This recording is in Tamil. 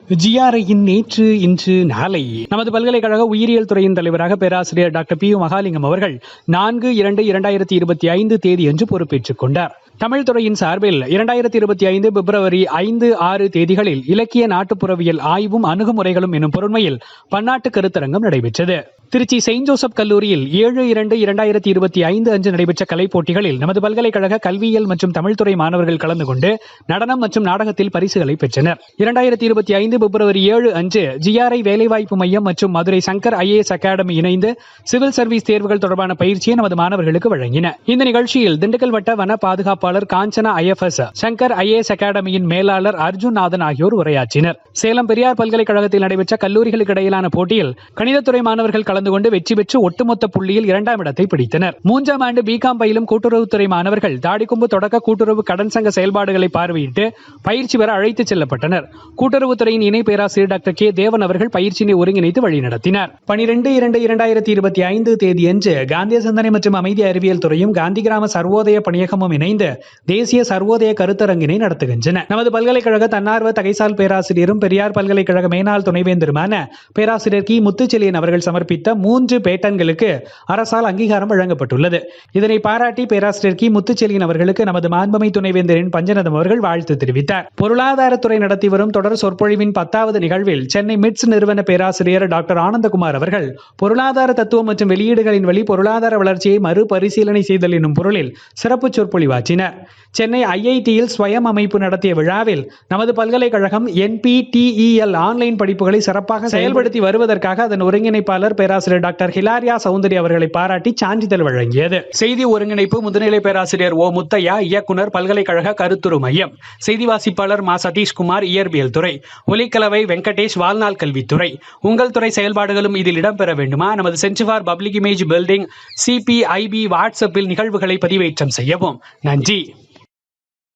ஜிஆர்ஐயின் நேற்று இன்று நாளை நமது பல்கலைக்கழக உயிரியல் துறையின் தலைவராக பேராசிரியர் டாக்டர் பி மகாலிங்கம் அவர்கள் 4/2/2025 தேதியன்று பொறுப்பேற்றுக் கொண்டார். தமிழ் துறையின் சார்பில் 2025 பிப்ரவரி 5-6 தேதிகளில் இலக்கிய நாட்டுப்புறவியல் ஆய்வும் அணுகுமுறைகளும் எனும் பொருண்மையில் பன்னாட்டு கருத்தரங்கம் நடைபெற்றது. திருச்சி செயின்ட் ஜோசப் கல்லூரியில் 7/2/2025 அன்று நடைபெற்ற கலைப் போட்டிகளில் நமது பல்கலைக்கழக கல்வியியல் மற்றும் தமிழ்துறை மாணவர்கள் கலந்து கொண்டு நடனம் மற்றும் நாடகத்தில் பரிசுகளை பெற்றனர். 2025 பிப்ரவரி 7 அன்று ஜிஆர்ஐ வேலைவாய்ப்பு மையம் மற்றும் மதுரை சங்கர் IAS அகாடமி இணைந்து சிவில் சர்வீஸ் தேர்வுகள் தொடர்பான பயிற்சியை நமது மாணவர்களுக்கு வழங்கின. இந்த நிகழ்ச்சியில் திண்டுக்கல் வட்ட வன பாதுகாப்பாளர் காஞ்சனா IFS, சங்கர் IAS அகாடமியின் மேலாளர் அர்ஜுன் நாதன் ஆகியோர் உரையாற்றினர். சேலம் பெரியார் பல்கலைக்கழகத்தில் நடைபெற்ற கல்லூரிகளுக்கு இடையிலான போட்டியில் கணிதத்துறை மாணவர்கள் கலந்து கொண்டு வெற்றி பெற்று ஒட்டுமொத்த புள்ளியில் 2ஆம் இடத்தை பிடித்தனர். 3ஆம் ஆண்டு பிகாம் பயிலும் கூட்டுறவுத்துறை மாணவர்கள் தாடிக்கொம்பு தொடக்க கூட்டுறவு கடன் சங்க செயல்பாடுகளை பார்வையிட்டு பயிற்சி பெற அழைத்துச் செல்லப்பட்டனர். கூட்டுறவுத்துறையின் இணை பேராசிரியர் டாக்டர் கே தேவன் அவர்கள் பயிற்சியினை ஒருங்கிணைத்து வழிநடத்தினார். 12/2/2025 தேதியன்று காந்திய சிந்தனை மற்றும் அமைதி அறிவியல் துறையும் காந்தி கிராம சர்வோதய பணியகமும் இணைந்து தேசிய சர்வோதய கருத்தரங்கினை நடத்துகின்றன. நமது பல்கலைக்கழக தன்னார்வ தகைசால் பேராசிரியரும் பெரியார் பல்கலைக்கழக மேனாள் துணைவேந்தருமான பேராசிரியர் கி முத்துச்செழியன் அவர்கள் சமர்ப்பித்த 3 பேட்டன்களுக்கு அரசால் அங்கீகாரம் வழங்கப்பட்டுள்ளது. இதனை பாராட்டி பேராசிரியர் கி முத்துச்செழியன் அவர்களுக்கு நமது மாண்புமை துணைவேந்தரின் பஞ்சநதம் அவர்கள் வாழ்த்து தெரிவித்தார். பொருளாதாரத்துறை நடத்தி வரும் தொடர் சொற்பொழிவின் 10வது நிகழ்வில் சென்னை மிட்ஸ் நிறுவன பேராசிரியர் டாக்டர் ஆனந்தகுமார் அவர்கள் பொருளாதார தத்துவம் மற்றும் வெளியீடுகளின் வழி பொருளாதார வளர்ச்சியை மறுபரிசீலனை செய்தல் என்னும் பொருளில் சிறப்பு சொற்பொழிவாற்றினார். சென்னை IITயில் ஸ்வயம் அமைப்பு நடத்திய விழாவில் நமது பல்கலைக்கழகம் NPTEL ஆன்லைன் படிப்புகளை சிறப்பாக செயல்படுத்தி வருவதற்காக அதன் ஒருங்கிணைப்பாளர் பேராசிரியர் டாக்டர் ஹிலாரியா சௌந்தரி அவர்களை பாராட்டி சான்றிதழ் வழங்கியது. செய்தி ஒருங்கிணைப்பு முதுநிலை பேராசிரியர் ஓ முத்தையா, இயக்குனர் பல்கலைக்கழக கருத்துரு மையம். செய்தி வாசிப்பாளர் மா சதீஷ்குமார், இயற்பியல் துறை. ஒலிக்கலவை வெங்கடேஷ், வாழ்நாள் கல்வித்துறை. உங்கள் துறை செயல்பாடுகளும் இதில் இடம்பெற வேண்டுமா? நமது centre for public image building CPIB வாட்ஸ்அப்பில் நிகழ்வுகளை பதிவேற்றம் செய்யவும். நன்றி.